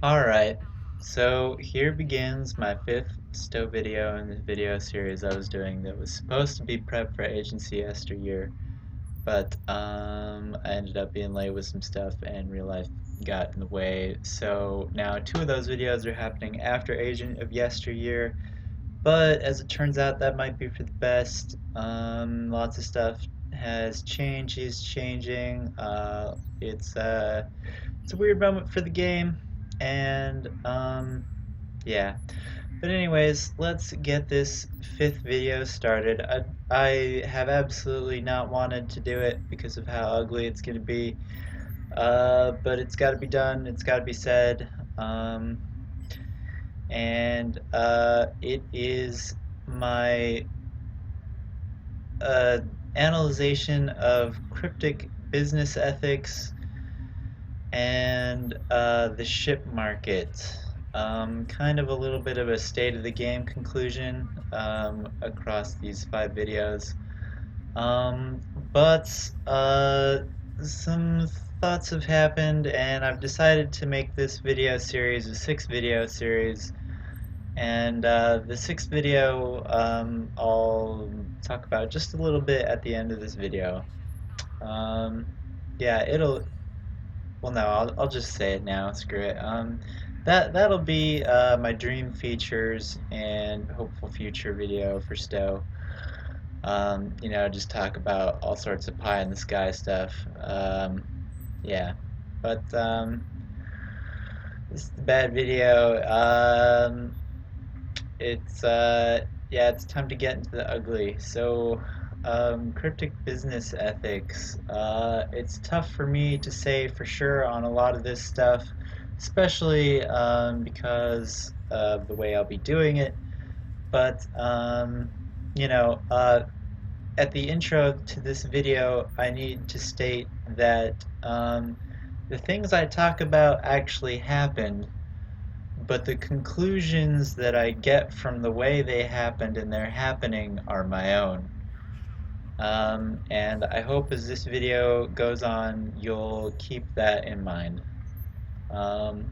Alright, so here begins my fifth STO video in the video series I was doing that was supposed to be prep for agency yesteryear, but I ended up being late with some stuff and real life got in the way. So now two of those videos are happening after Agent of Yesteryear, but as it turns out that might be for the best. Lots of stuff has changed, is changing. It's a weird moment for the game, and yeah. But anyways, let's get this fifth video started. I have absolutely not wanted to do it because of how ugly it's going to be, but it's got to be done. It's got to be said, um, and it is my uh, analyzation of cryptic business ethics and the ship market. Kind of a little bit of a state of the game conclusion across these five videos. Um, but some thoughts have happened, and I've decided to make this video series a six-video series. And the sixth video I'll talk about just a little bit at the end of this video. Um, yeah, well, no, I'll just say it now. Screw it. That'll be my dream features and hopeful future video for Stowe. Just talk about all sorts of pie in the sky stuff. Yeah, but this is the bad video. It's time to get into the ugly. So, cryptic business ethics. It's tough for me to say for sure on a lot of this stuff, especially because of the way I'll be doing it. But you know, at the intro to this video, I need to state that the things I talk about actually happened, but the conclusions that I get from the way they happened and they're happening are my own. And I hope as this video goes on, you'll keep that in mind. Um,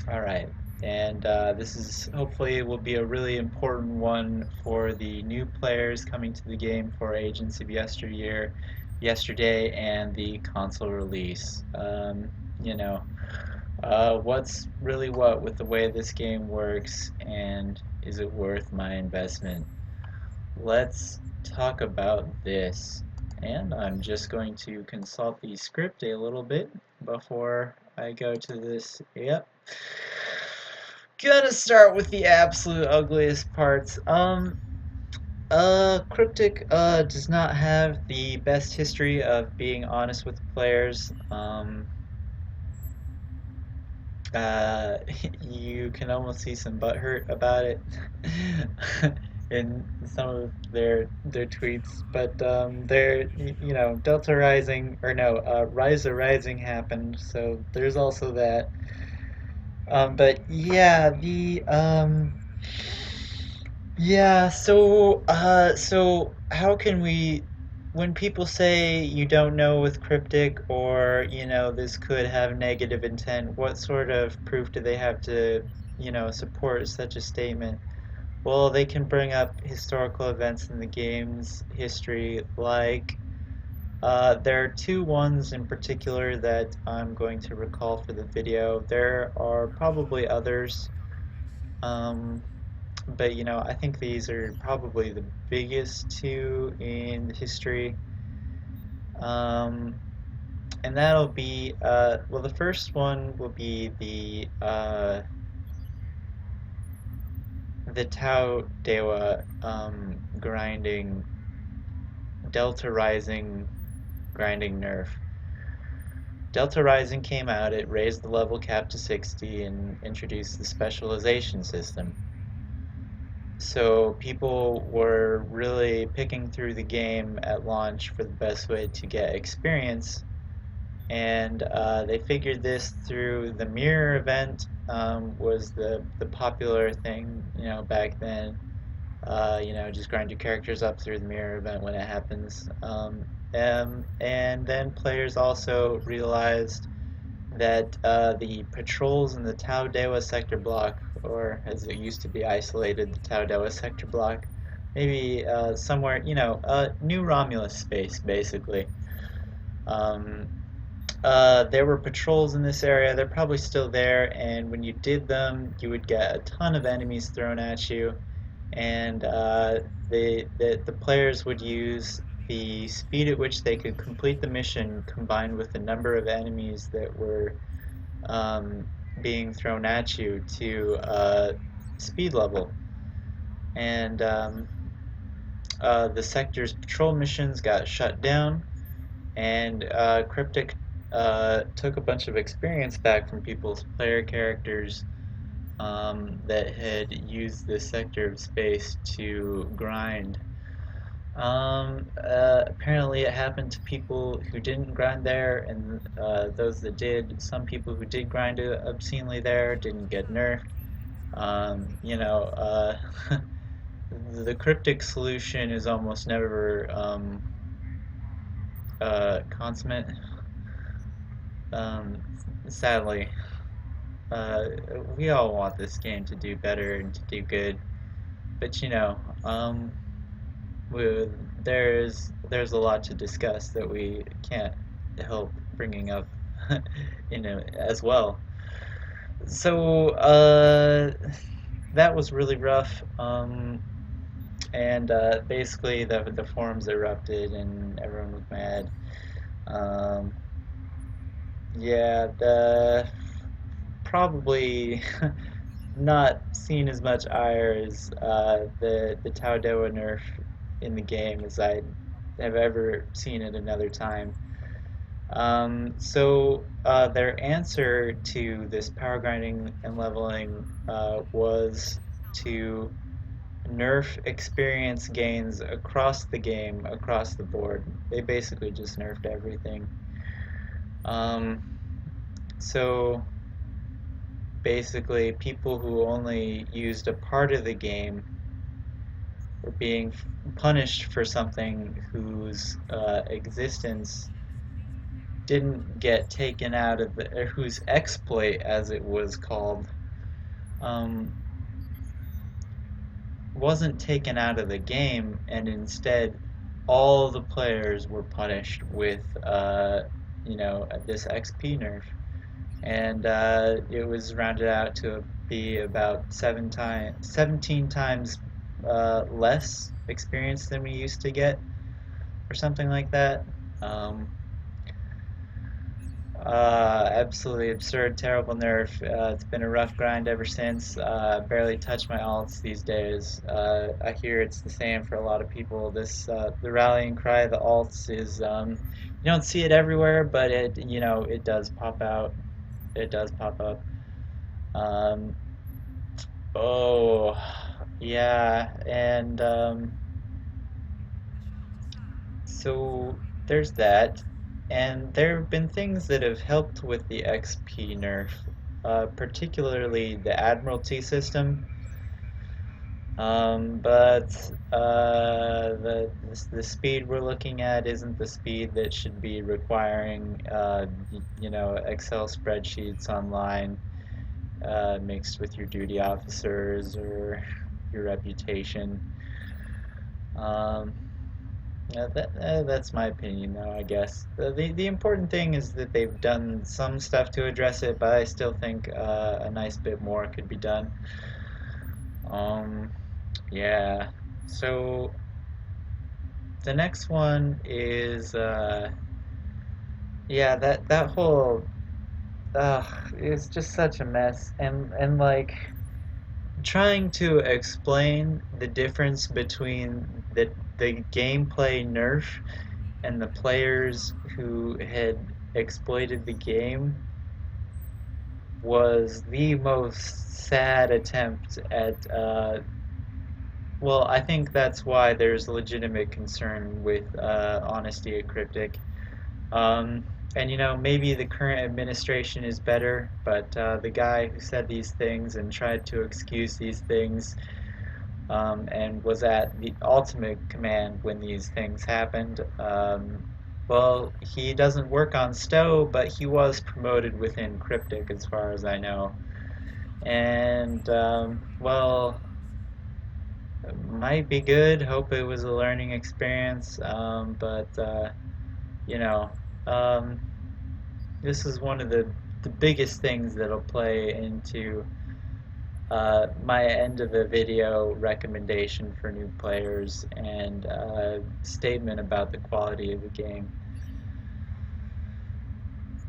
Alright, and this is hopefully will be a really important one for the new players coming to the game for Agents of yesterday, and the console release. You know, what's really what with the way this game works, and is it worth my investment? Let's talk about this. And I'm just going to consult the script a little bit before I go to this. Yep. Gonna start with the absolute ugliest parts. Cryptic does not have the best history of being honest with players. You can almost see some butthurt about it in some of their tweets. But Delta Rising, or no, Rise of Rising happened, so there's also that. But yeah, so how can we, when people say you don't know with Cryptic, or this could have negative intent, what sort of proof do they have to support such a statement? Well, they can bring up historical events in the game's history, like there are two ones in particular that I'm going to recall for the video. There are probably others, um, but I think these are probably the biggest two in history. Um, and that'll be, well, the first one will be the Tau Dewa grinding, Delta Rising grinding nerf. Delta Rising came out, it raised the level cap to 60 and introduced the specialization system. So people were really picking through the game at launch for the best way to get experience, and they figured this through the mirror event. Was the popular thing back then. Just grind your characters up through the mirror event when it happens. And then players also realized that the patrols in the Tau Dewa sector block, or as it used to be isolated, the Tau Dewa sector block, maybe somewhere, New Romulus space, basically. Um, there were patrols in this area. They're probably still there, and when you did them, you would get a ton of enemies thrown at you, and the players would use the speed at which they could complete the mission combined with the number of enemies that were um, being thrown at you to speed level. And the sector's patrol missions got shut down, and Cryptic took a bunch of experience back from people's player characters that had used this sector of space to grind. Apparently it happened to people who didn't grind there, and those that did, some people who did grind obscenely there didn't get nerfed. You know, the cryptic solution is almost never consummate. Um, Sadly, uh, we all want this game to do better and to do good, but we, there's a lot to discuss that we can't help bringing up, as well. So that was really rough, and basically the forums erupted and everyone was mad. Um, yeah, the probably not seen as much ire as the Tau Dewa nerf in the game as I have ever seen at another time. So their answer to this power grinding and leveling was to nerf experience gains across the game, across the board. They basically just nerfed everything. Um, so basically, people who only used a part of the game were being punished for something whose existence didn't get taken out of the, or whose exploit, as it was called, um, wasn't taken out of the game, and instead all the players were punished with, this XP nerf. And it was rounded out to be about 17 times less experience than we used to get, or something like that. Um, Absolutely absurd, terrible nerf. It's been a rough grind ever since. Barely touch my alts these days. I hear it's the same for a lot of people. The rallying cry of the alts is, you don't see it everywhere, but it does pop out. It does pop up. Um, oh, yeah, and so there's that. And there have been things that have helped with the XP nerf, particularly the Admiralty system. But the speed we're looking at isn't the speed that should be requiring, Excel spreadsheets online mixed with your duty officers or your reputation. Um, that's my opinion, though, I guess. The important thing is that they've done some stuff to address it, but I still think a nice bit more could be done. Um, yeah. So the next one is, that whole, it's just such a mess, and like trying to explain the difference between the gameplay nerf and the players who had exploited the game was the most sad attempt at well, I think that's why there's legitimate concern with honesty at Cryptic. And maybe the current administration is better, but the guy who said these things and tried to excuse these things and was at the ultimate command when these things happened, Well, he doesn't work on STO, but he was promoted within Cryptic, as far as I know. And, well, it might be good. Hope it was a learning experience. But you know, um, this is one of the biggest things that'll play into my end of the video recommendation for new players and statement about the quality of the game.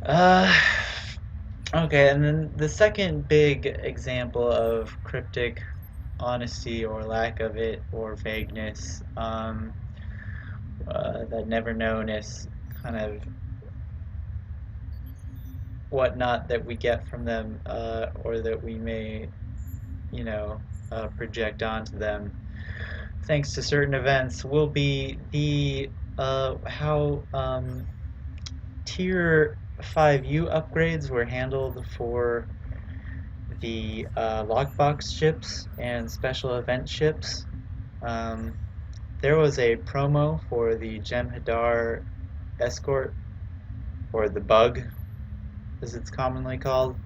Uh, okay, and then the second big example of cryptic honesty or lack of it or vagueness, that never knowness kind of whatnot that we get from them, or that we may, you know, project onto them thanks to certain events, will be the how Tier 5U upgrades were handled for the lockbox ships and special event ships. Um, there was a promo for the Jem'Hadar escort, or the bug, as it's commonly called,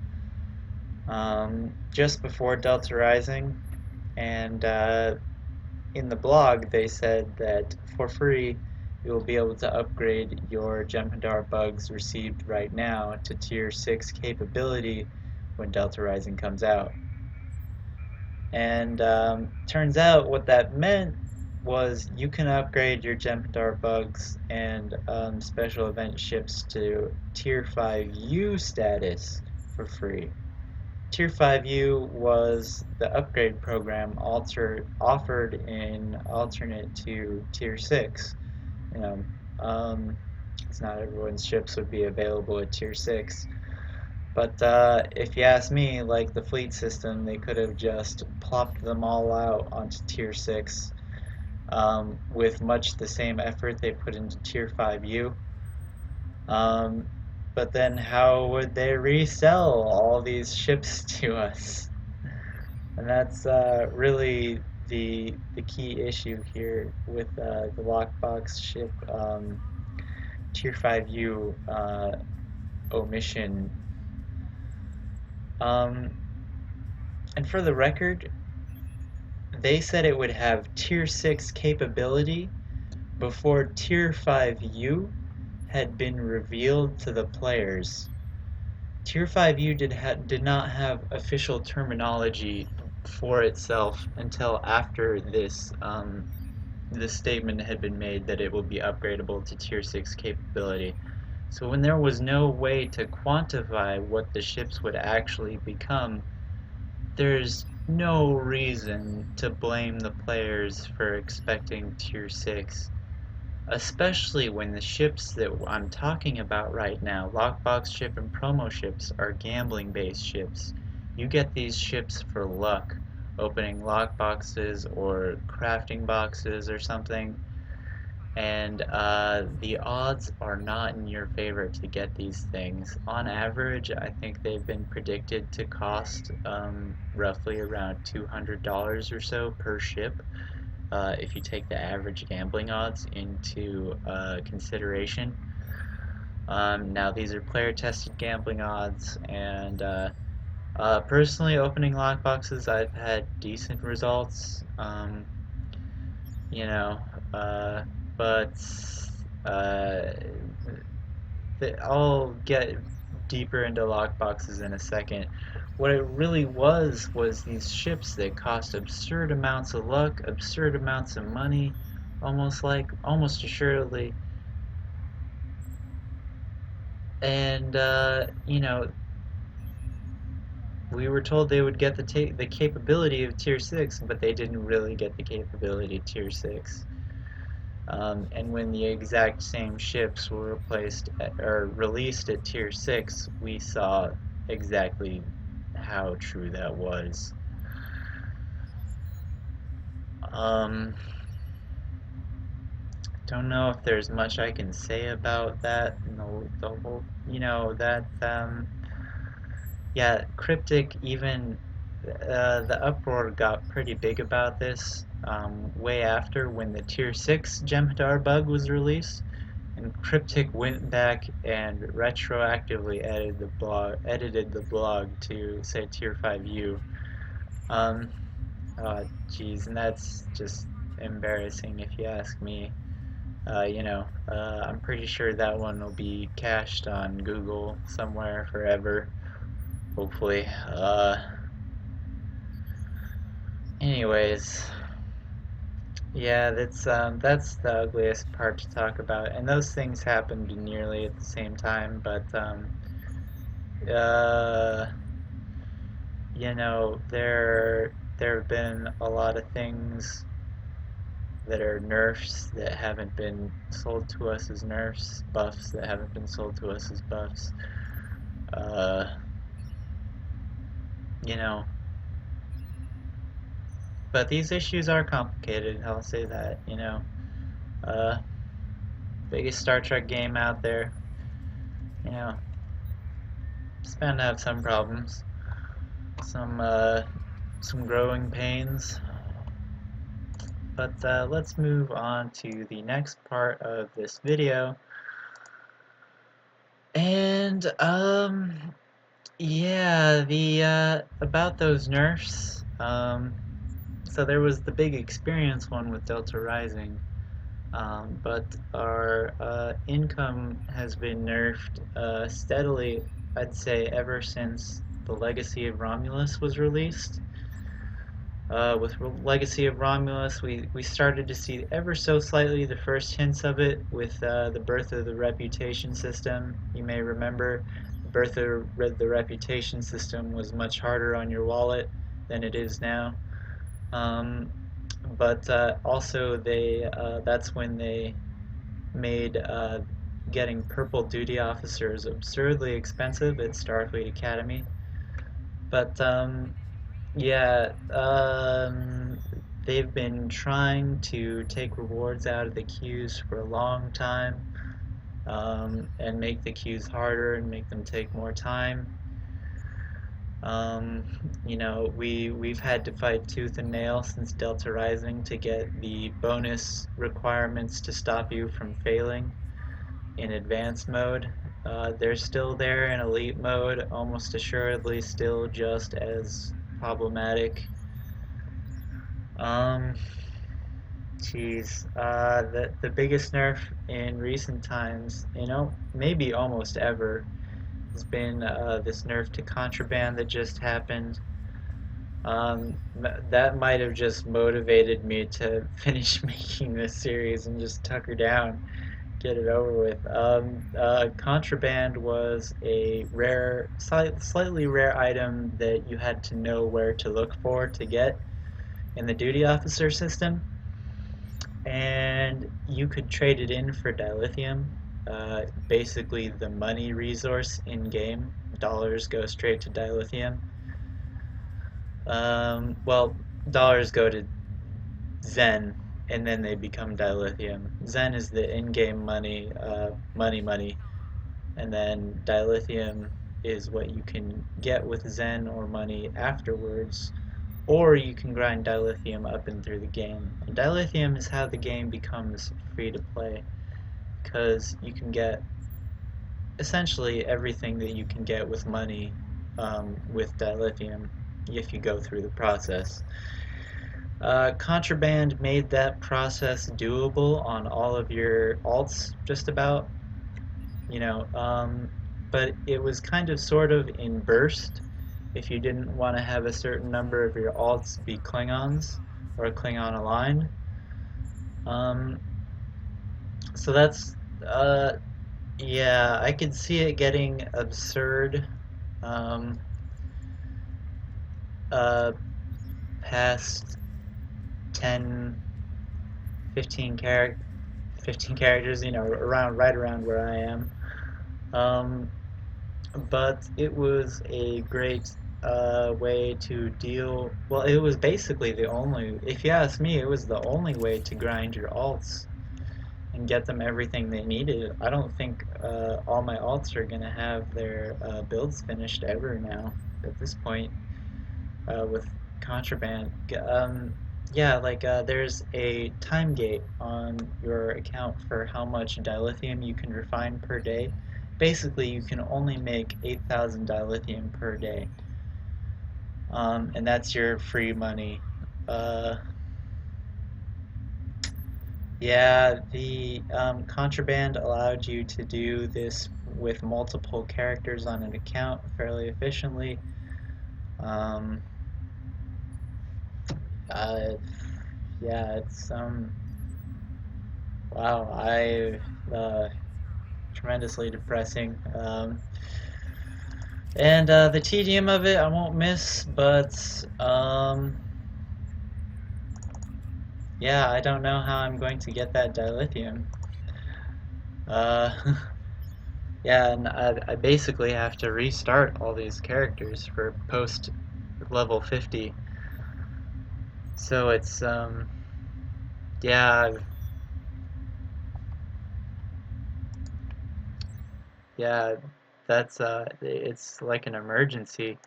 just before Delta Rising, and in the blog they said that for free you will be able to upgrade your Jem'Hadar bugs received right now to Tier 6 capability when Delta Rising comes out. And turns out what that meant was you can upgrade your Jem'Hadar bugs and special event ships to Tier 5U status for free. Tier 5U was the upgrade program offered in alternate to Tier 6. You know, it's not everyone's ships would be available at Tier 6. But if you ask me, like the fleet system, they could have just plopped them all out onto Tier 6 with much the same effort they put into Tier 5U. Um, but then how would they resell all these ships to us? And that's really the key issue here with the lockbox ship Tier 5U omission. Um, and for the record, they said it would have Tier 6 capability before Tier 5U had been revealed to the players. Tier 5U did not have official terminology for itself until after this statement had been made that it will be upgradable to Tier 6 capability. So when there was no way to quantify what the ships would actually become, there's no reason to blame the players for expecting Tier 6. Especially when the ships that I'm talking about right now, lockbox ship and promo ships, are gambling based ships. You get these ships for luck, opening lockboxes or crafting boxes or something, and the odds are not in your favor to get these things. On average, I think they've been predicted to cost roughly around $200 or so per ship. If you take the average gambling odds into consideration. Now these are player-tested gambling odds, and personally, opening lockboxes, I've had decent results. You know, but uh, I'll get deeper into lockboxes in a second. What it really was these ships that cost absurd amounts of luck, absurd amounts of money, almost assuredly. And you know, we were told they would get the capability of Tier 6, but they didn't really get the capability of Tier 6. And when the exact same ships were or released at Tier 6, we saw exactly how true that was. Don't know if there's much I can say about that. The whole, yeah, Cryptic, even the uproar got pretty big about this way after when the Tier 6 Jem'Hadar bug was released. and Cryptic went back and retroactively edited the blog to say Tier 5U. Um, Geez, and that's just embarrassing if you ask me. I'm pretty sure that one will be cached on Google somewhere forever, hopefully. Anyways, yeah, that's the ugliest part to talk about, and those things happened nearly at the same time. But uh, there have been a lot of things that are nerfs that haven't been sold to us as nerfs, buffs that haven't been sold to us as buffs. Uh, you know, but these issues are complicated. I'll say that. Uh, Biggest Star Trek game out there. You know, it's bound to have some problems, some some growing pains. But let's move on to the next part of this video. And yeah, the about those nerfs. So there was the big experience one with Delta Rising, but our income has been nerfed steadily, I'd say, ever since the Legacy of Romulus was released. With Legacy of Romulus, we started to see ever so slightly the first hints of it with the birth of the reputation system. You may remember the birth of the reputation system was much harder on your wallet than it is now. Um, but also that's when they made getting purple duty officers absurdly expensive at Starfleet Academy. But yeah, they've been trying to take rewards out of the queues for a long time, and make the queues harder and make them take more time. Um, we've had to fight tooth and nail since Delta Rising to get the bonus requirements to stop you from failing in advanced mode. They're still there in elite mode, almost assuredly still just as problematic. Um, the biggest nerf in recent times, maybe almost ever, has been this nerf to contraband that just happened. That might have just motivated me to finish making this series and just tucker down, get it over with. Contraband was a slightly rare item that you had to know where to look for to get in the duty officer system, and you could trade it in for dilithium, basically the money resource in game. Dollars go straight to dilithium. Well, dollars go to Zen, and then they become dilithium. Zen is the in-game money, money, and then dilithium is what you can get with Zen or money afterwards, or you can grind dilithium up and through the game. And dilithium is how the game becomes free to play, because you can get essentially everything that you can get with money, with dilithium if you go through the process. Contraband made that process doable on all of your alts, just about, you know, but it was kind of sort of in burst if you didn't want to have a certain number of your alts be Klingons or Klingon aligned. Um, so that's, yeah, I could see it getting absurd, um, uh, past 10, 15 characters. 15 characters, right around where I am. But it was a great way to deal. Well, it was basically the only, if you ask me, it was the only way to grind your alts and get them everything they needed. I don't think all my alts are going to have their builds finished ever now at this point with contraband. Yeah, like there's a time gate on your account for how much dilithium you can refine per day. Basically, you can only make 8,000 dilithium per day, and that's your free money. Uh, yeah, the contraband allowed you to do this with multiple characters on an account fairly efficiently. Um, uh, yeah, it's wow, uh, tremendously depressing. And the tedium of it I won't miss, but yeah, I don't know how I'm going to get that dilithium. Uh, yeah, and I basically have to restart all these characters for post level 50. So it's yeah, yeah, that's it's like an emergency.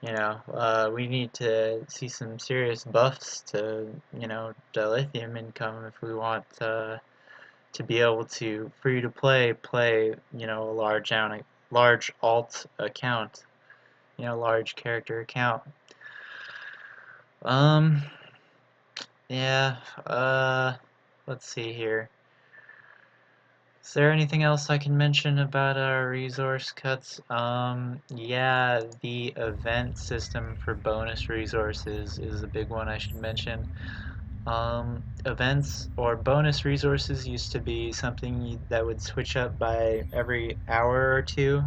We need to see some serious buffs to, dilithium income if we want to be able to free to play, a large alt account, large character account. Um, yeah, let's see here. Is there anything else I can mention about our resource cuts? Yeah, the event system for bonus resources is a big one I should mention. Events or bonus resources used to be something that would switch up by every hour or two.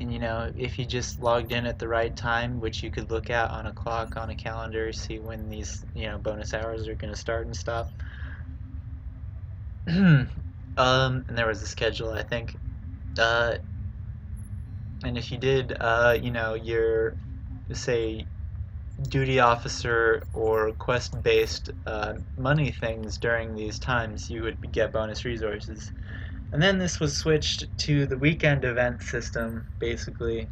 And if you just logged in at the right time, which you could look at on a clock, on a calendar, see when these, bonus hours are going to start and stop. And there was a schedule, I think. Uh, and if you did, your, say, duty officer or quest-based money things during these times, you would get bonus resources. And then this was switched to the weekend event system, basically,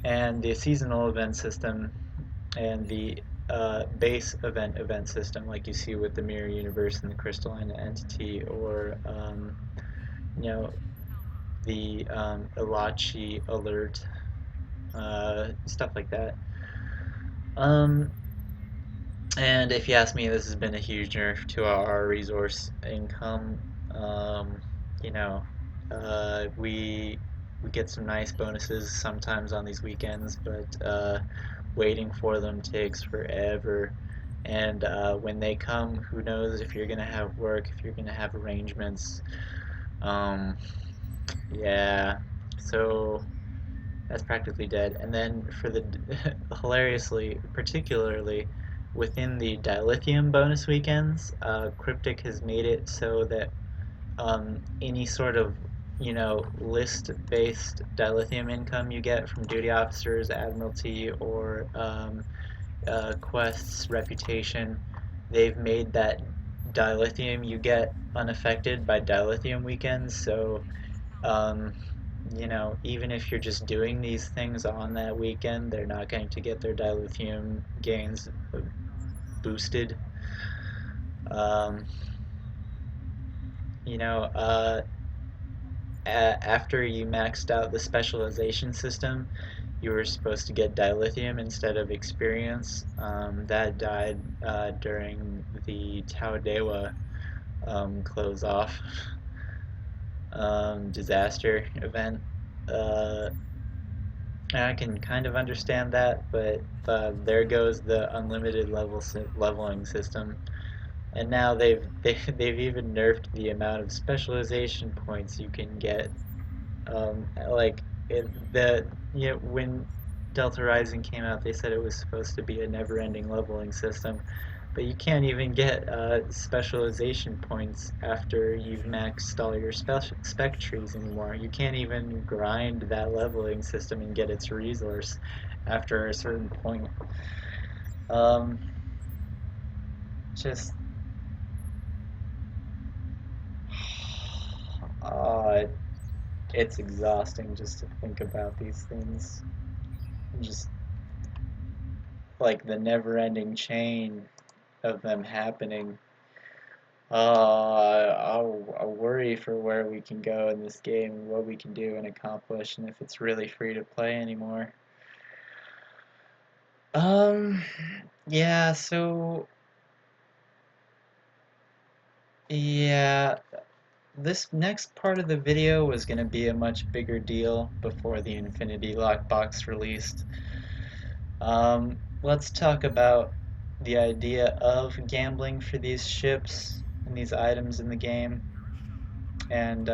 and the seasonal event system, and the base event system, like you see with the Mirror Universe and the Crystalline Entity, or you know the Elachi Alert, stuff like that. Um, And if you ask me, this has been a huge nerf to our resource income. Um, you know, we get some nice bonuses sometimes on these weekends, but waiting for them takes forever. And when they come, who knows if you're gonna have work, if you're gonna have arrangements. Um, yeah. So that's practically dead. And then for the hilariously, particularly within the dilithium bonus weekends, Cryptic has made it so that any sort of list-based dilithium income you get from duty officers, admiralty, or quests, reputation, they've made that dilithium you get unaffected by dilithium weekends. So um, even if you're just doing these things on that weekend, they're not going to get their dilithium gains boosted. Um, you know, uh, After you maxed out the specialization system, you were supposed to get dilithium instead of experience. That died during the Taudewa close off disaster event. Uh, I can kind of understand that, but there goes the unlimited leveling system. And now they've even nerfed the amount of specialization points you can get. Like when Delta Rising came out, they said it was supposed to be a never-ending leveling system, but you can't even get specialization points after you've maxed all your spec trees anymore. You can't even grind that leveling system and get its resource after a certain point. Um, just, uh, it's exhausting just to think about these things. Just like the never-ending chain. of them happening. I'll worry for where we can go in this game, what we can do and accomplish, and if it's really free to play anymore. Um, yeah, so, yeah, this next part of the video was going to be a much bigger deal before the Infinity Lockbox released. Let's talk about the idea of gambling for these ships and these items in the game. And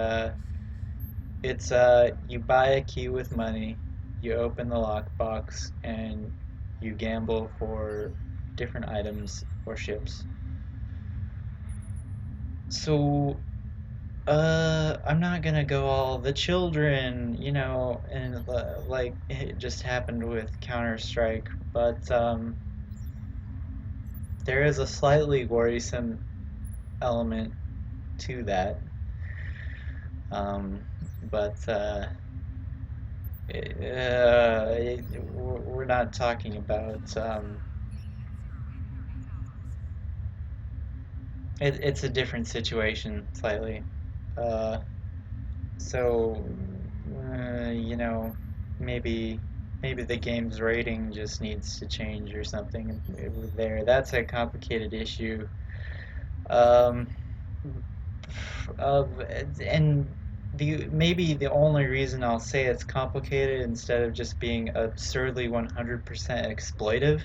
it's you buy a key with money, you open the lockbox, and you gamble for different items or ships. So I'm not gonna go all the children, and like it just happened with Counter-Strike, but there is a slightly worrisome element to that. Um, but we're not talking about. It's a different situation slightly. Uh, so, you know, maybe maybe the game's rating just needs to change or something there. That's a complicated issue. Um, of and the maybe the only reason I'll say it's complicated instead of just being absurdly 100% exploitive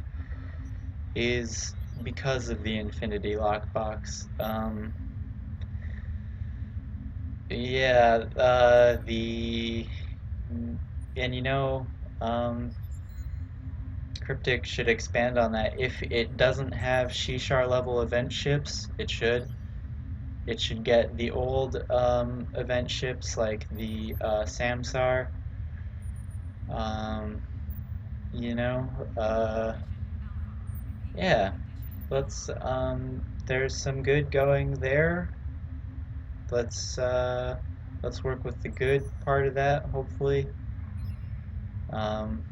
is because of the Infinity Lockbox. Yeah, and um, Cryptic should expand on that. If it doesn't have Shishar level event ships, it should. It should get the old event ships like the Samsar. Um, you know, uh, yeah. There's some good going there. Let's uh, let's work with the good part of that, hopefully. Um,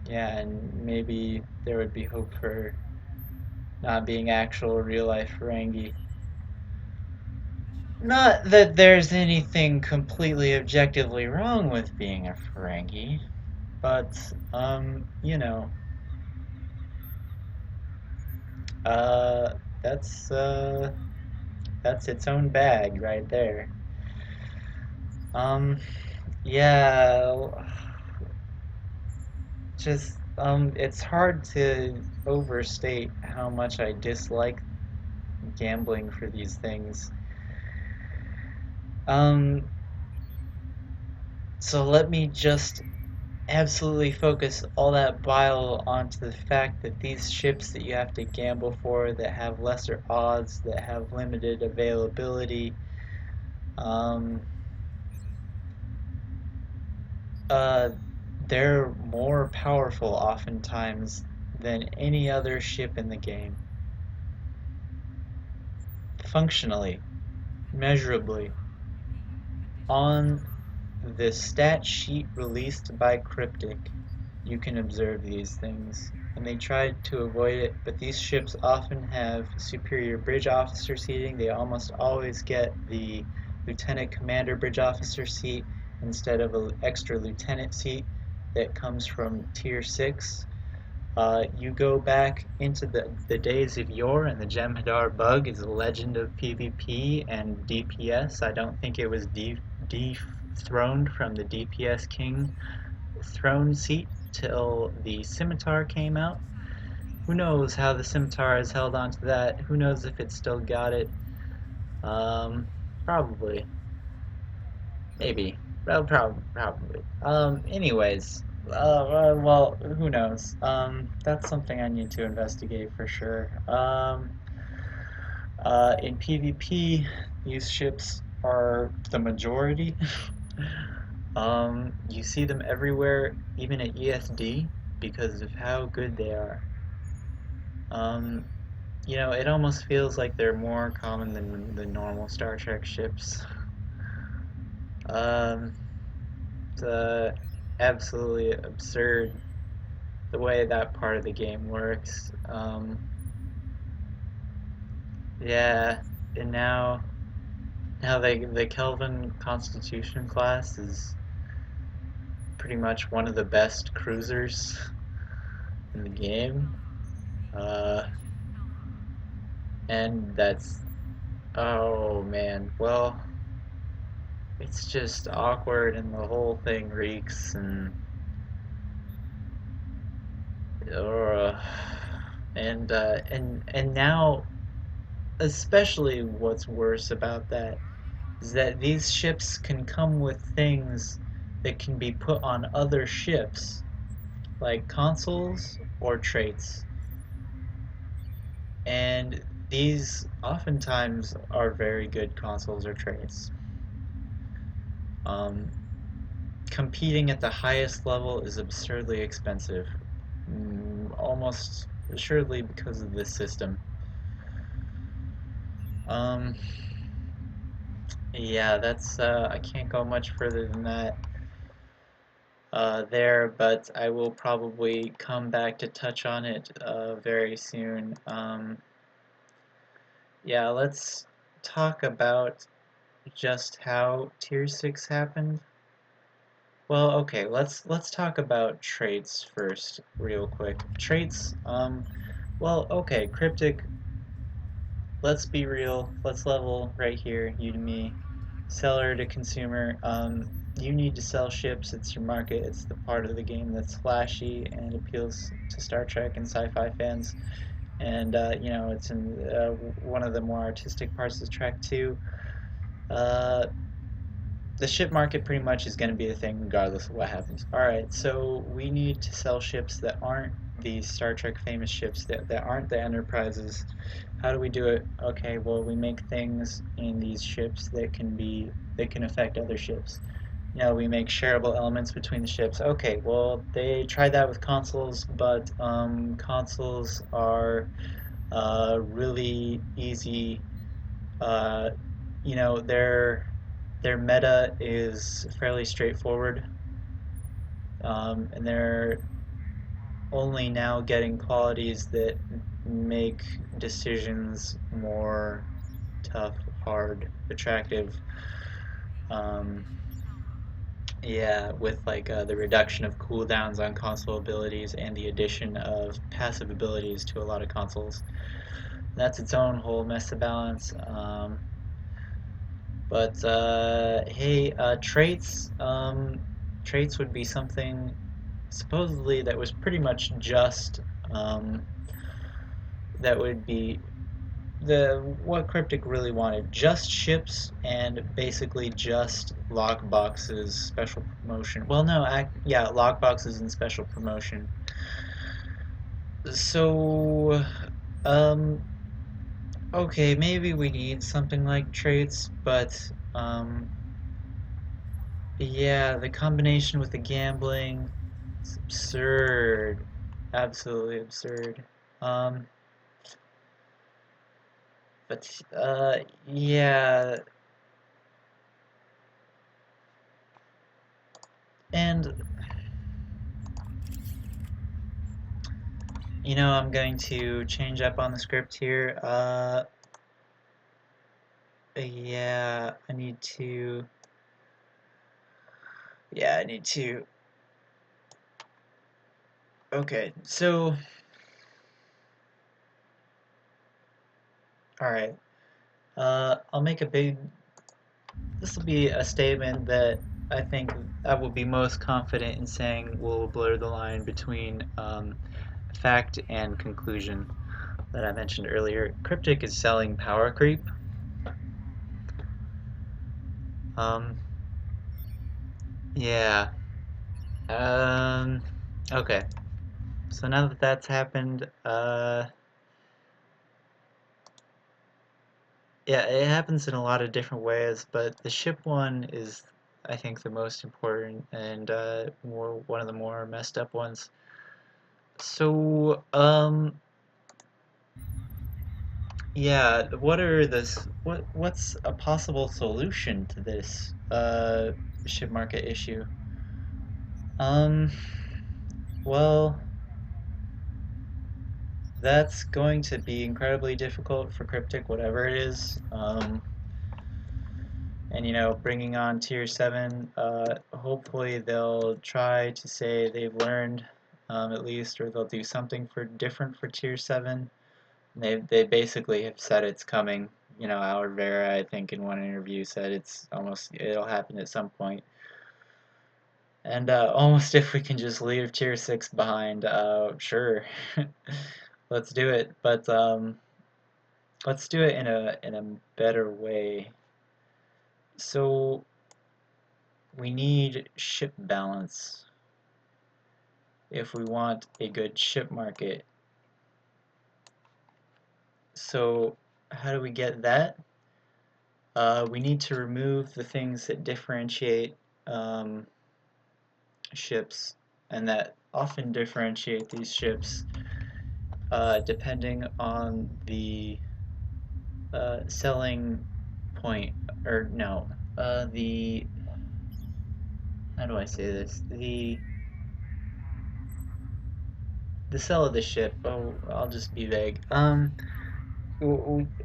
yeah, and maybe there would be hope for not being actual real life Ferengi. Not that there's anything completely objectively wrong with being a Ferengi, but uh, that's uh, that's its own bag right there. Um, yeah, it's hard to overstate how much I dislike gambling for these things. Um, so let me just absolutely focus all that bile onto the fact that these ships that you have to gamble for, that have lesser odds, that have limited availability, um, uh, they're more powerful oftentimes than any other ship in the game. Functionally, measurably. On the stat sheet released by Cryptic, you can observe these things, and they tried to avoid it, but these ships often have superior bridge officer seating. They almost always get the lieutenant commander bridge officer seat instead of an extra lieutenant seat that comes from tier 6. You go back into the days of yore, and the Jem'Hadar bug is a legend of PvP and DPS. I don't think it was dethroned from the DPS king throne seat till the scimitar came out. Who knows how the scimitar has held on to that? Who knows if it's still got it? Um, Probably. Maybe. Well, probably. Anyways, well, who knows? That's something I need to investigate for sure. In PvP, these ships are the majority. You see them everywhere, even at ESD, because of how good they are. Um, it almost feels like they're more common than the normal Star Trek ships. Um, it's absolutely absurd the way that part of the game works. Yeah, and now the Kelvin Constitution class is pretty much one of the best cruisers in the game. Uh, and that's oh man, well, it's just awkward and the whole thing reeks uh, and now especially what's worse about that is that these ships can come with things that can be put on other ships, like consoles or traits. And these oftentimes are very good consoles or traits. Um, Competing at the highest level is absurdly expensive, almost assuredly because of this system. Um, yeah, that's I can't go much further than that there, but I will probably come back to touch on it very soon. Yeah, let's talk about just how Tier 6 happened. Well, okay, let's talk about traits first, real quick. Traits, well, okay, Cryptic, let's be real. Let's level right here, you to me. Seller to consumer. You need to sell ships. It's your market. It's the part of the game that's flashy and appeals to Star Trek and sci-fi fans. And it's in one of the more artistic parts of Trek too. Uh, the ship market pretty much is going to be the thing regardless of what happens. Alright, so we need to sell ships that aren't these Star Trek famous ships, that aren't the Enterprises. How do we do it? Okay, well we make things in these ships that can affect other ships. We make shareable elements between the ships. Okay, well they tried that with consoles, but consoles are really easy. Uh, their meta is fairly straightforward, and they're only now getting qualities that make decisions more tough, hard, attractive. Um, yeah, with like the reduction of cooldowns on console abilities and the addition of passive abilities to a lot of consoles. That's its own whole mess to balance. But hey, traits would be something supposedly that was pretty much just um, that would be the what Cryptic really wanted, just ships and basically just lockboxes, special promotion. Well, no, yeah, lockboxes and special promotion. So, um, okay, maybe we need something like traits, but yeah, the combination with the gambling, it's absurd, absolutely absurd. Um, but yeah, and I'm going to change up on the script here. Yeah, I need to. Okay, so, all right. I'll make a big. This will be a statement that I think I will be most confident in saying will blur the line between fact and conclusion that I mentioned earlier. Cryptic is selling power creep. Um, yeah. Um, okay. So now that that's happened, yeah, it happens in a lot of different ways, but the ship one is, I think, the most important and one of the more messed up ones. So, yeah, what's a possible solution to this ship market issue? Um, well, that's going to be incredibly difficult for Cryptic, whatever it is. And bringing on Tier 7, hopefully they'll try to say they've learned, at least, or they'll do something different for Tier 7. They basically have said it's coming. Howard Vera, I think, in one interview said it'll happen at some point. And almost if we can just leave Tier 6 behind, sure, let's do it. But let's do it in a better way. So we need ship balance if we want a good ship market. So how do we get that? We need to remove the things that differentiate ships and that often differentiate these ships depending on the selling point, or no, the, how do I say this? The sell of the ship. Oh, I'll just be vague. A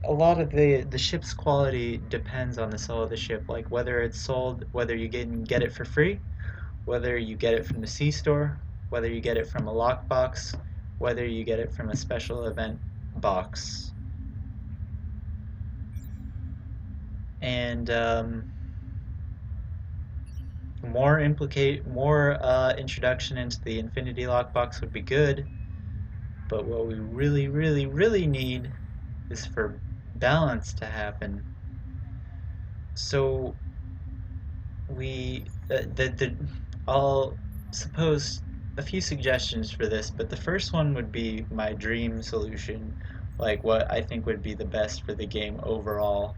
lot of the ship's quality depends on the sell of the ship, like whether it's sold, whether you can get it for free, whether you get it from the C-store, whether you get it from a lockbox, whether you get it from a special event box. And more introduction into the Infinity lockbox would be good, but what we really, really, really need is for balance to happen. So I'll suppose a few suggestions for this, but the first one would be my dream solution, like what I think would be the best for the game overall,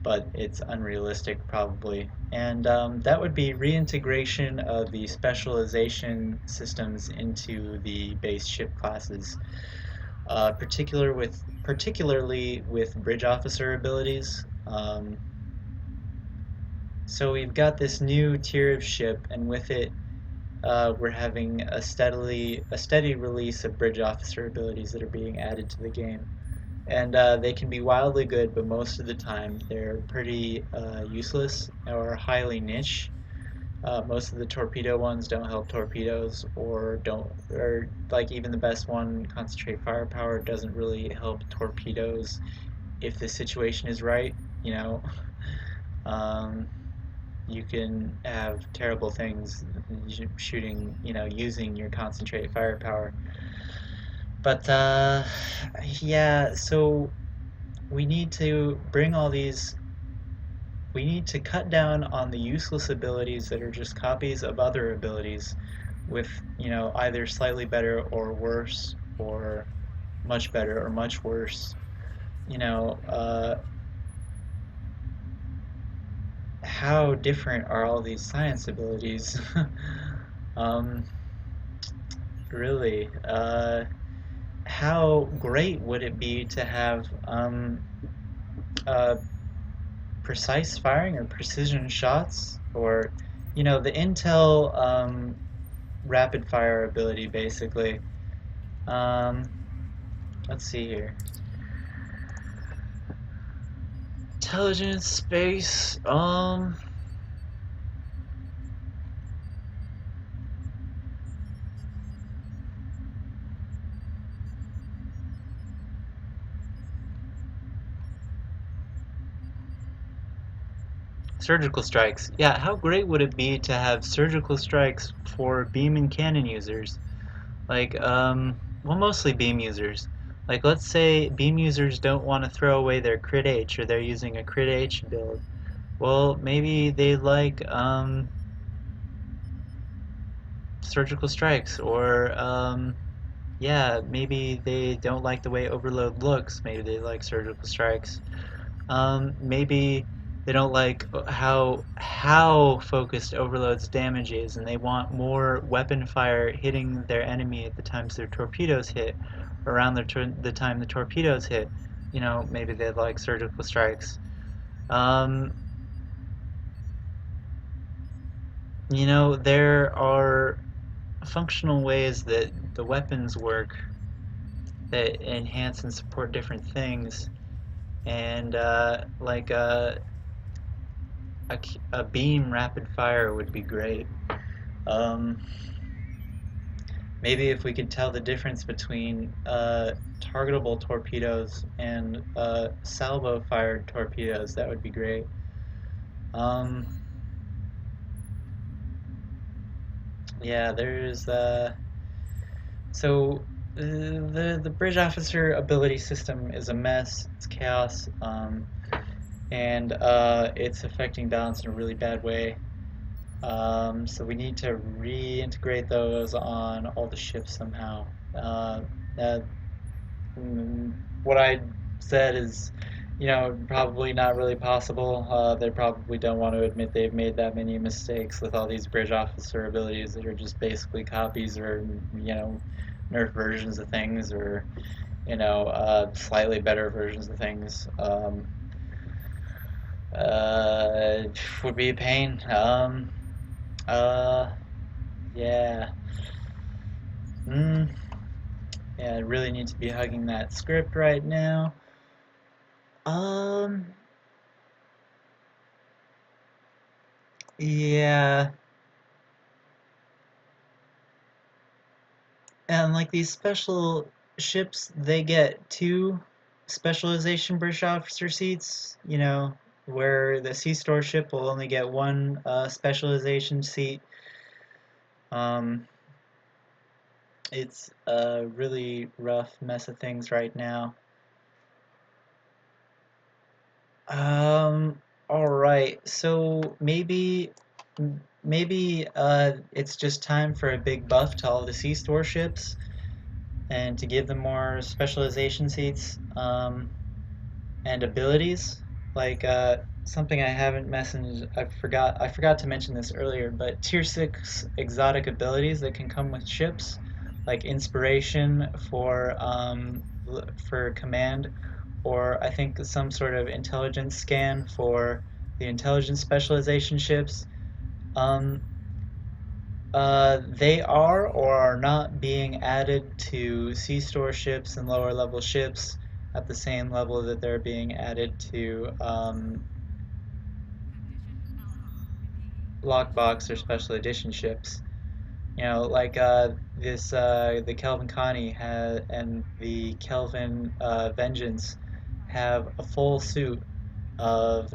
but it's unrealistic probably. And that would be reintegration of the specialization systems into the base ship classes, particularly with bridge officer abilities. So we've got this new tier of ship, and with it, we're having a steady release of bridge officer abilities that are being added to the game. And they can be wildly good, but most of the time they're pretty useless or highly niche. Most of the torpedo ones don't help torpedoes, or like even the best one, concentrate firepower, doesn't really help torpedoes if the situation is right. You know, um, you can have terrible things shooting, using your concentrate firepower. But yeah, so we need to bring all these. We need to cut down on the useless abilities that are just copies of other abilities with, either slightly better or worse, or much better or much worse. You know, how different are all these science abilities? um, really, how great would it be to have uh, precise firing or precision shots, or the Intel rapid fire ability, basically. Um, let's see here. Intelligence, space, surgical strikes. Yeah, how great would it be to have surgical strikes for beam and cannon users? Like, well, mostly beam users. Like, let's say beam users don't want to throw away their crit H, or they're using a crit H build. Well, maybe they like, surgical strikes, or, yeah, maybe they don't like the way overload looks. Maybe they like surgical strikes. Maybe they don't like how focused overload's damage is, and they want more weapon fire hitting their enemy at the times their torpedoes hit, around the time the torpedoes hit. Maybe they like surgical strikes. There are functional ways that the weapons work that enhance and support different things, and like a beam rapid fire would be great. Um, Maybe if we could tell the difference between targetable torpedoes and salvo-fired torpedoes, that would be great. Um, yeah, there's so the bridge officer ability system is a mess. It's chaos, and it's affecting balance in a really bad way. So we need to reintegrate those on all the ships somehow. That what I said is, probably not really possible. They probably don't want to admit they've made that many mistakes with all these bridge officer abilities that are just basically copies or, nerf versions of things or, slightly better versions of things. Would be a pain. Uh, yeah. Mm, yeah, I really need to be hugging that script right now. Um, yeah. And like these special ships, they get two specialization bridge officer seats, where the Sea Store ship will only get one specialization seat. Um, it's a really rough mess of things right now. All right. So maybe it's just time for a big buff to all the Sea Store ships and to give them more specialization seats and abilities. Like something I haven't mentioned, I forgot to mention this earlier, but tier 6 exotic abilities that can come with ships, like inspiration for command, or I think some sort of intelligence scan for the intelligence specialization ships. Um, they are or are not being added to Sea Store ships and lower level ships at the same level that they're being added to lockbox or special edition ships. Like the Kelvin Connie and the Kelvin Vengeance have a full suit of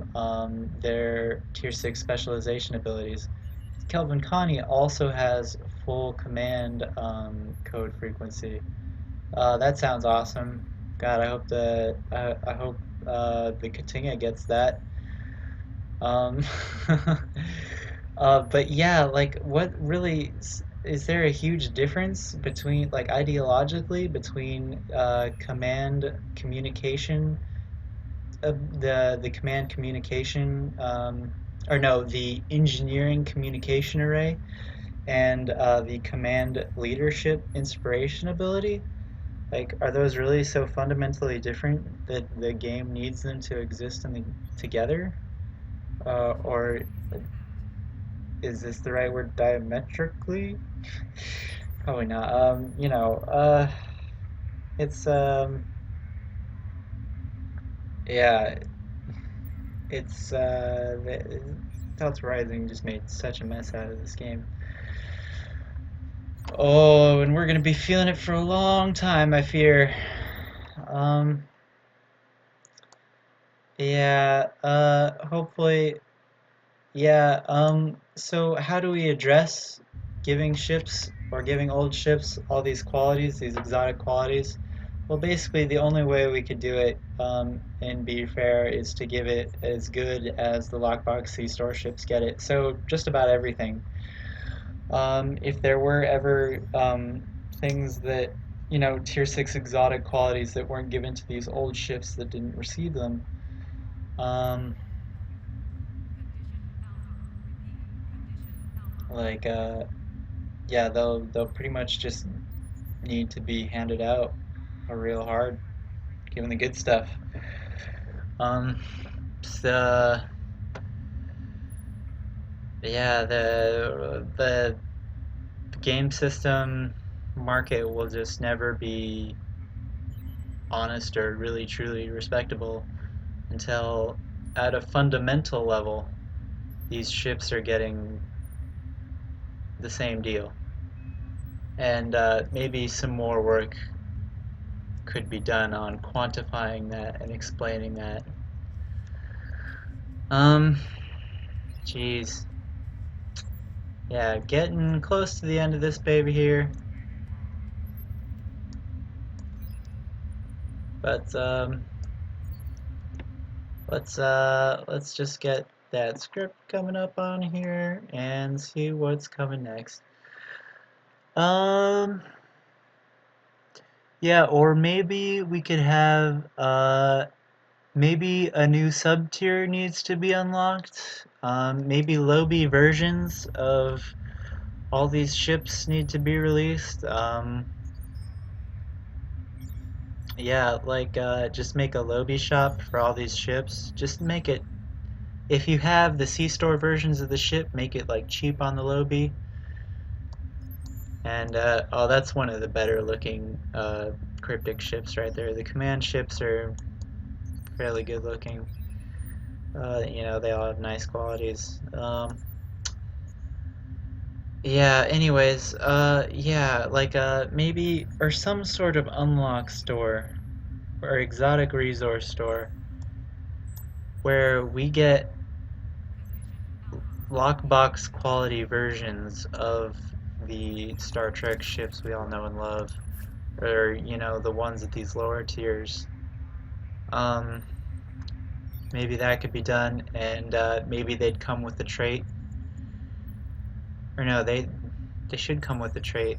their Tier 6 specialization abilities. Kelvin Connie also has full command code frequency. That sounds awesome. God, I hope the Katinga gets that. Um, but yeah, like, what really is there a huge difference between, like, ideologically between command communication, the command communication, or no, the engineering communication array, and the command leadership inspiration ability? Like, are those really so fundamentally different that the game needs them to exist together? Or is this the right word, diametrically? Probably not. It's yeah, it's Delta Rising just made such a mess out of this game. Oh, and we're gonna be feeling it for a long time, I fear. Um, yeah, hopefully, yeah, so how do we address giving ships or giving old ships all these qualities, these exotic qualities? Well, basically, the only way we could do it, and be fair, is to give it as good as the Lockbox Sea Store ships get it. So, just about everything. If there were ever things that, Tier 6 exotic qualities that weren't given to these old ships that didn't receive them, um, like, yeah, they'll pretty much just need to be handed out real hard, given the good stuff. Um, so, yeah, the game system market will just never be honest or really truly respectable until at a fundamental level these ships are getting the same deal. And maybe some more work could be done on quantifying that and explaining that. Um, Jeez. Yeah, getting close to the end of this baby here. But let's just get that script coming up on here and see what's coming next. Um, yeah, or maybe we could have maybe a new sub tier needs to be unlocked. Maybe lobby versions of all these ships need to be released. Yeah, like just make a lobby shop for all these ships. Just make it, if you have the C-store versions of the ship, make it like cheap on the lobby. And oh, that's one of the better looking cryptic ships right there. The command ships are fairly good looking. You know, they all have nice qualities. Yeah, anyways, yeah, like maybe, or some sort of unlock store or exotic resource store where we get lockbox quality versions of the Star Trek ships we all know and love, or you know, the ones at these lower tiers. Um, Maybe that could be done, and maybe they'd come with a trait, or no, they should come with a trait,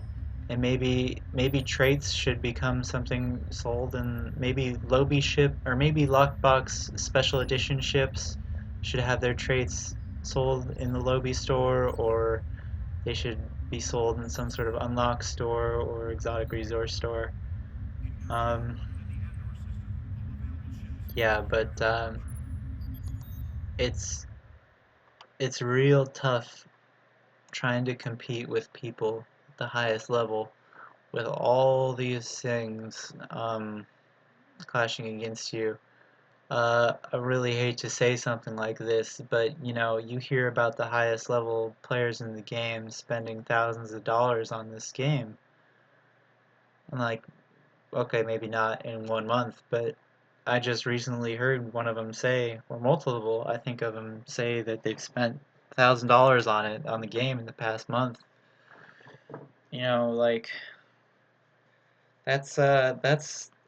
and maybe traits should become something sold, and maybe lobby ship or maybe lockbox special edition ships should have their traits sold in the lobby store, or they should be sold in some sort of unlock store or exotic resource store. Um, yeah, but it's it's real tough trying to compete with people at the highest level with all these things clashing against you. I really hate to say something like this, but you know, you hear about the highest level players in the game spending thousands of dollars on this game. And like, okay, maybe not in 1 month, but I just recently heard one of them say, or multiple, I think of them say that they've spent $1,000 on it on the game in the past month. You know, like that's I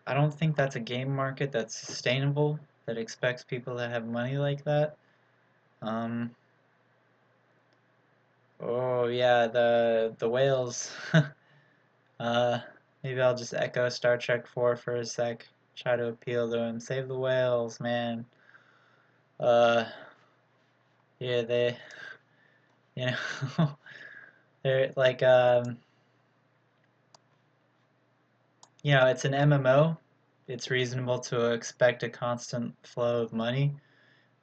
don't think that's a game market that's sustainable that expects people to have money like that. Um, oh yeah, the whales. uh, Maybe I'll just echo Star Trek 4 for a sec. Try to appeal to him. Save the whales, man. Uh, yeah, you know, they're like you know, it's an MMO. It's reasonable to expect a constant flow of money.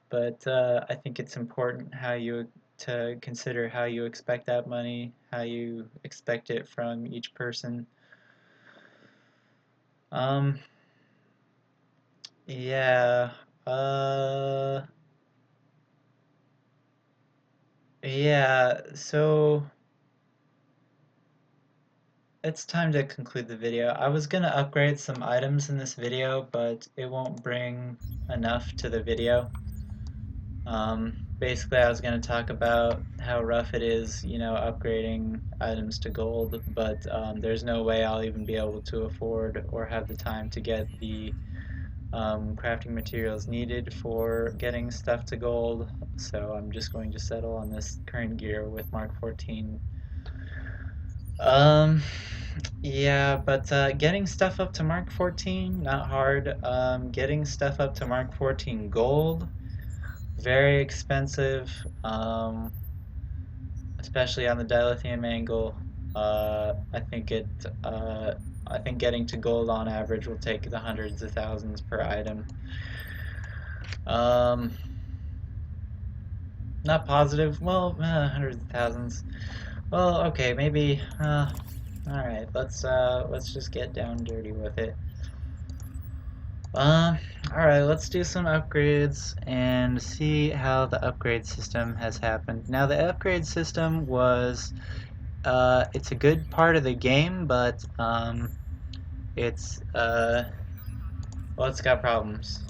But I think it's important how you to consider how you expect that money, how you expect it from each person. Um, yeah, uh, yeah. So it's time to conclude the video. I was gonna upgrade some items in this video, but it won't bring enough to the video. Basically, I was going to talk about how rough it is, you know, upgrading items to gold, but there's no way I'll even be able to afford or have the time to get the crafting materials needed for getting stuff to gold, so I'm just going to settle on this current gear with Mark 14. Um, yeah, but getting stuff up to Mark 14, not hard. Getting stuff up to Mark 14 gold, very expensive, especially on the dilithium angle. I think uh, I think getting to gold on average will take the hundreds of thousands per item. Um, Not positive. Well, hundreds of thousands. Well, okay, maybe. All right, let's just get down dirty with it. Um, Alright, let's do some upgrades and see how the upgrade system has happened. Now, the upgrade system was, it's a good part of the game, but, well, it's got problems.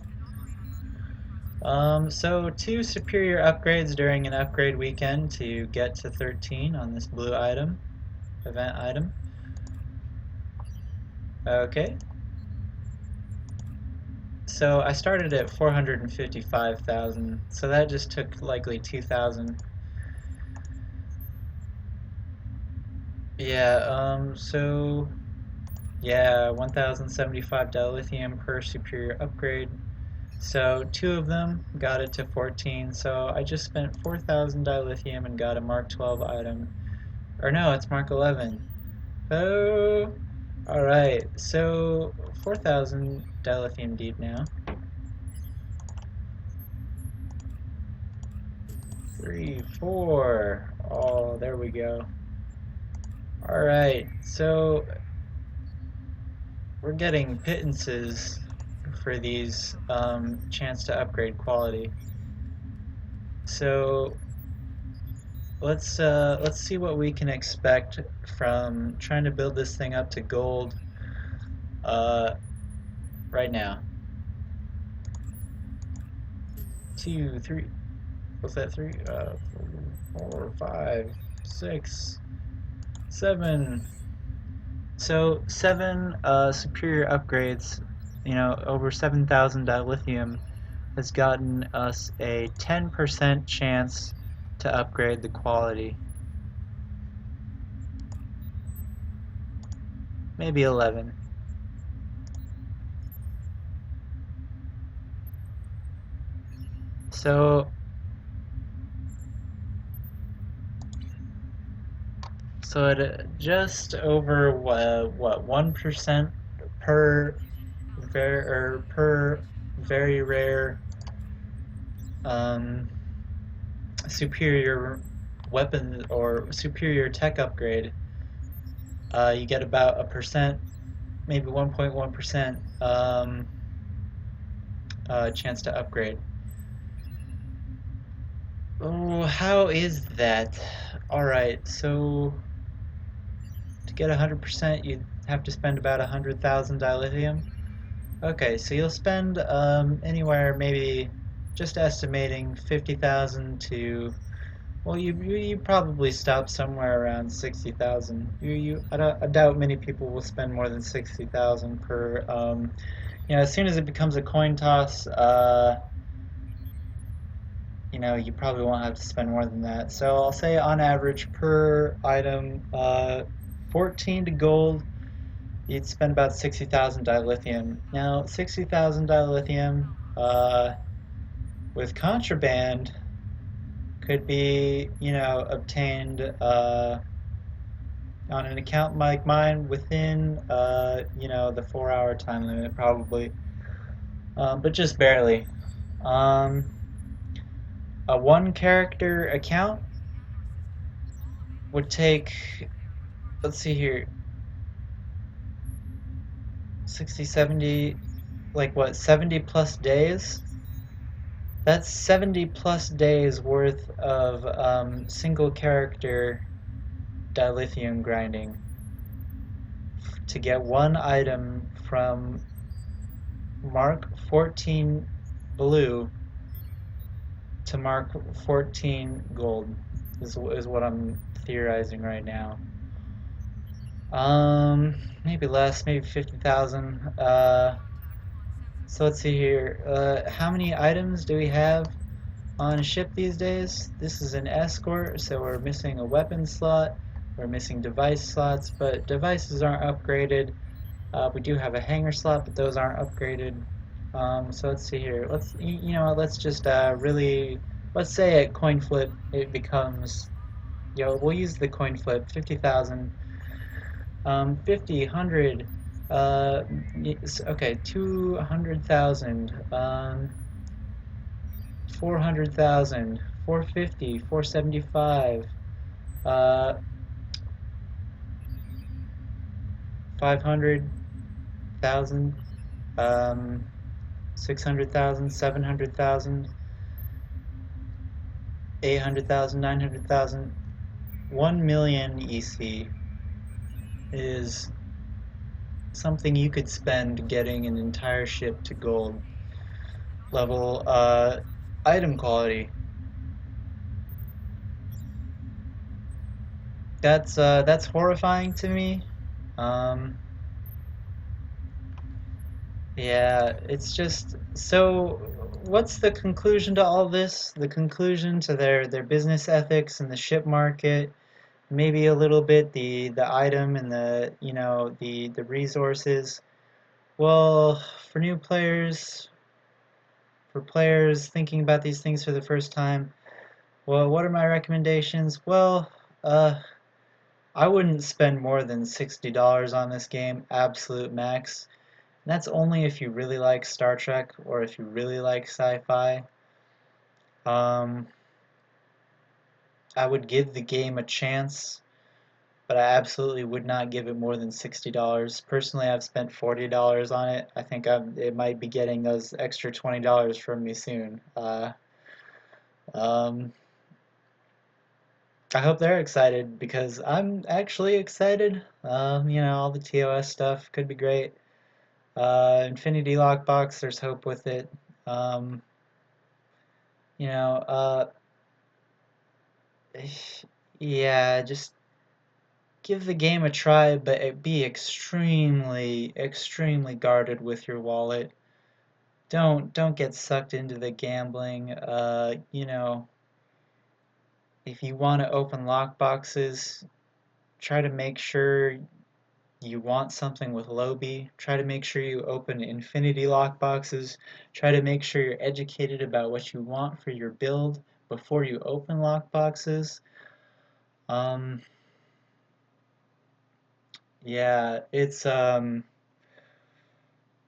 So two superior upgrades during an upgrade weekend to get to 13 on this blue item, event item. Okay. So I started at 455,000, so that just took likely 2,000. Yeah, yeah, 1,075 dilithium per superior upgrade. So two of them got it to 14, so I just spent 4,000 dilithium and got a Mark 12 item. Or no, it's Mark 11. Oh, alright, so 4,000 dilithium deep now. 3, 4. Oh, there we go. Alright, so we're getting pittances for these chance to upgrade quality. So let's see what we can expect from trying to build this thing up to gold uh, right now. 2, 3. What's that? 3, 4, 5, 6, 7. So 7 superior upgrades. You know, over 7,000 dilithium has gotten us a 10% chance to upgrade the quality. Maybe 11. So at just over what 1% per very rare um, superior weapon or superior tech upgrade, you get about a percent, maybe 1.1% chance to upgrade. Oh, how is that? Alright, so to get 100%, you'd have to spend about 100,000 dilithium. Okay, so you'll spend anywhere, maybe just estimating 50,000 to, well, you probably stop somewhere around 60,000. I doubt many people will spend more than 60,000 per. You know, as soon as it becomes a coin toss, you know, you probably won't have to spend more than that. So I'll say on average per item, 14 to gold, you'd spend about 60,000 dilithium. Now, 60,000 dilithium with contraband could be, you know, obtained on an account like mine within, you know, the 4-hour time limit probably, but just barely. Um, a one character account would take, let's see here, 60, 70, like what, 70 plus days? That's 70 plus days worth of single character dilithium grinding to get one item from Mark 14 blue to Mark 14 gold is what I'm theorizing right now. Maybe less, maybe 50,000. So let's see here. How many items do we have on a ship these days? This is an escort, so we're missing a weapon slot. We're missing device slots, but devices aren't upgraded. We do have a hanger slot, but those aren't upgraded. So let's see here. You know, let's just really, let's say at coin flip it becomes, we'll use the coin flip, 50,000, 50, 100, okay, 200,000, 400,000, 450, 475, 500,000, 600,000, 700,000, 800,000, 900,000. 1 million EC is something you could spend getting an entire ship to gold level item quality. That's horrifying to me. Um, yeah, it's just so. What's the conclusion to all this? The conclusion to their business ethics and the ship market, maybe a little bit the item and the the resources. Well, for new players, for players thinking about these things for the first time, well, what are my recommendations? Well, uh, I wouldn't spend more than $60 on this game, absolute max. And that's only if you really like Star Trek or if you really like sci-fi. Um, I would give the game a chance, but I absolutely would not give it more than $60. Personally, I've spent $40 on it. I think it might be getting those extra $20 from me soon. Um, I hope they're excited because I'm actually excited. All the TOS stuff could be great. Infinity Lockbox, there's hope with it. Um, you know, uh, yeah, just give the game a try, but be extremely, extremely guarded with your wallet. Don't get sucked into the gambling. If you want to open lockboxes, try to make sure you want something with Lobby. Try to make sure you open infinity lockboxes. Try to make sure you're educated about what you want for your build before you open lockboxes. Um, yeah, it's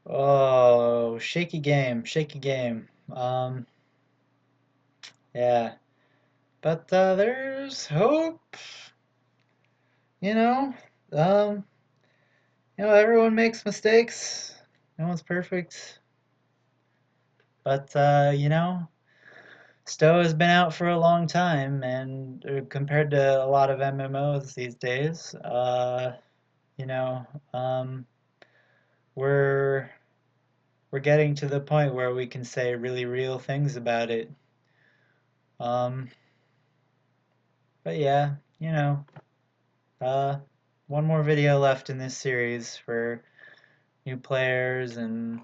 oh, shaky game, shaky game. Yeah, but there's hope. You know, um, everyone makes mistakes. No one's perfect, but STO has been out for a long time, and compared to a lot of MMOs these days, you know, um, we're we're getting to the point where we can say really real things about it. Um, but yeah, uh, one more video left in this series for new players and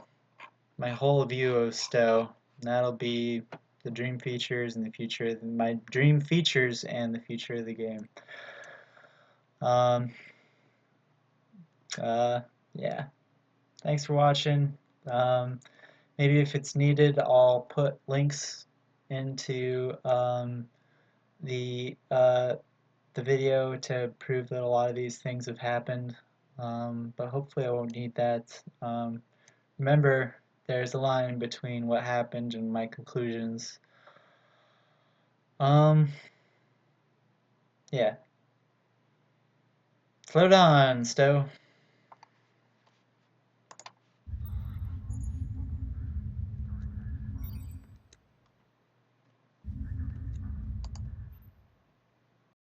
my whole view of STO. That'll be the dream features and the future, my dream features and the future of the game. Um, uh, yeah, thanks for watching. Um, maybe if it's needed, I'll put links into the video to prove that a lot of these things have happened. But hopefully I won't need that. Remember, there's a line between what happened and my conclusions. Um, yeah. Float on, Stowe.